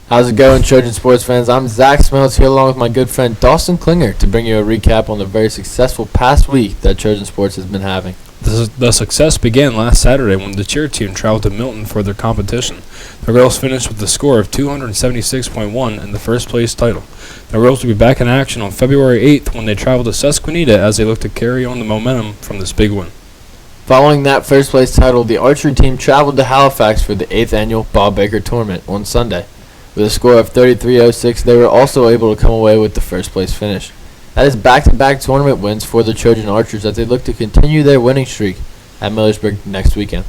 How's it going, Trojan sports fans? I'm Zach Smells here along with my good friend Dawson Klinger to bring you a recap on the very successful past week that Trojan sports has been having. The success began last Saturday when the cheer team traveled to Milton for their competition. The girls finished with a score of 276.1 and the first place title. The girls will be back in action on February 8th when they travel to Susquehanna as they look to carry on the momentum from this big win. Following that first place title, the archery team traveled to Halifax for the 8th annual Bob Baker tournament on Sunday. With a score of 33.06, they were also able to come away with the first place finish. That is back-to-back tournament wins for the Trojan Archers as they look to continue their winning streak at Millersburg next weekend.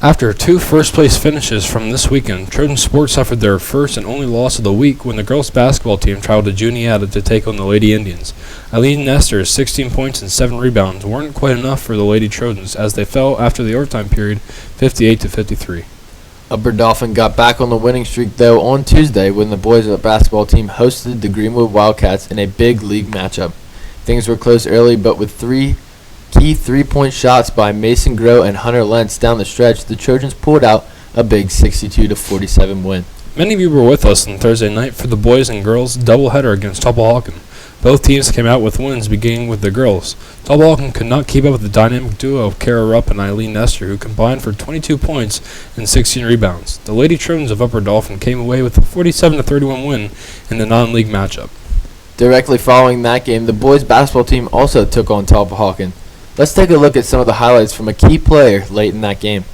After two first-place finishes from this weekend, Trojan Sports suffered their first and only loss of the week when the girls' basketball team traveled to Juniata to take on the Lady Indians. Eileen Nestor's 16 points and 7 rebounds weren't quite enough for the Lady Trojans as they fell after the overtime period 58-53. Upper Dauphin got back on the winning streak, though, on Tuesday when the boys' basketball team hosted the Greenwood Wildcats in a big league matchup. Things were close early, but with three key three-point shots by Mason Groh and Hunter Lentz down the stretch, the Trojans pulled out a big 62-47 win. Many of you were with us on Thursday night for the boys and girls doubleheader against Tulpahawken. Both teams came out with wins, beginning with the girls. Tulpahawken could not keep up with the dynamic duo of Kara Rupp and Eileen Nestor, who combined for 22 points and 16 rebounds. The Lady Trojans of Upper Dauphin came away with a 47-31 win in the non-league matchup. Directly following that game, the boys' basketball team also took on Tulpahawken. Let's take a look at some of the highlights from a key player late in that game.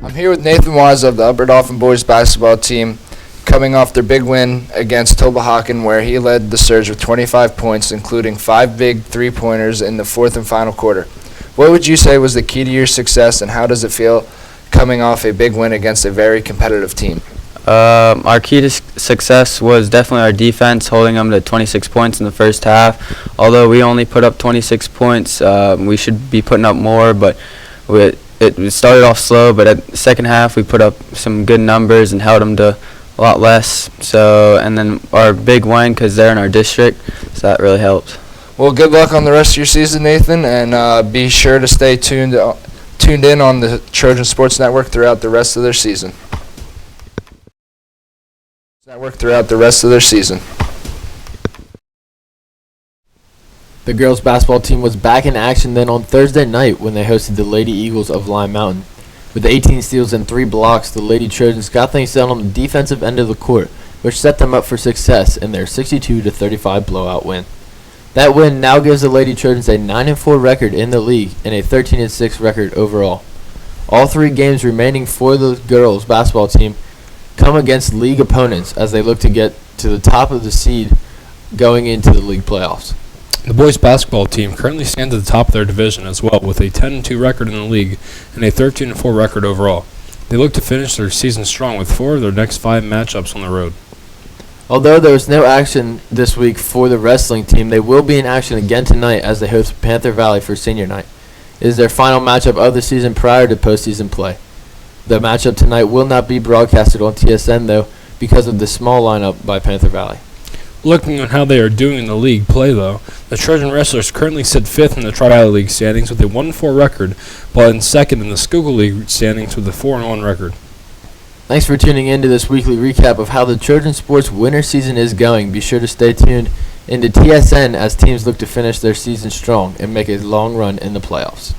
I'm here with Nathan Wise of the Upper Dauphin boys basketball team, coming off their big win against Tulpahawken, where he led the Surge with 25 points, including 5 big three-pointers in the fourth and final quarter. What would you say was the key to your success, and how does it feel coming off a big win against a very competitive team? Our key to success was definitely our defense, holding them to 26 points in the first half. Although we only put up 26 points, we should be putting up more, but it started off slow, but at the second half we put up some good numbers and held them to a lot less. And then our big win because they're in our district, so that really helped. Well, good luck on the rest of your season, Nathan, and be sure to stay tuned in on the Trojan Sports Network throughout the rest of their season. The girls' basketball team was back in action then on Thursday night when they hosted the Lady Eagles of Lime Mountain. With 18 steals and 3 blocks, the Lady Trojans got things done on the defensive end of the court, which set them up for success in their 62-35 blowout win. That win now gives the Lady Trojans a 9-4 record in the league and a 13-6 record overall. All 3 games remaining for the girls' basketball team come against league opponents as they look to get to the top of the seed going into the league playoffs. The boys' basketball team currently stands at the top of their division as well, with a 10-2 record in the league and a 13-4 record overall. They look to finish their season strong with 4 of their next 5 matchups on the road. Although there was no action this week for the wrestling team, they will be in action again tonight as they host Panther Valley for senior night. It is their final matchup of the season prior to postseason play. The matchup tonight will not be broadcasted on TSN, though, because of the small lineup by Panther Valley. Looking at how they are doing in the league play, though, the Trojan Wrestlers currently sit 5th in the Tri-Valley League standings with a 1-4 record, while in 2nd in the Schuylkill League standings with a 4-1 record. Thanks for tuning in to this weekly recap of how the Trojan Sports winter season is going. Be sure to stay tuned into TSN as teams look to finish their season strong and make a long run in the playoffs.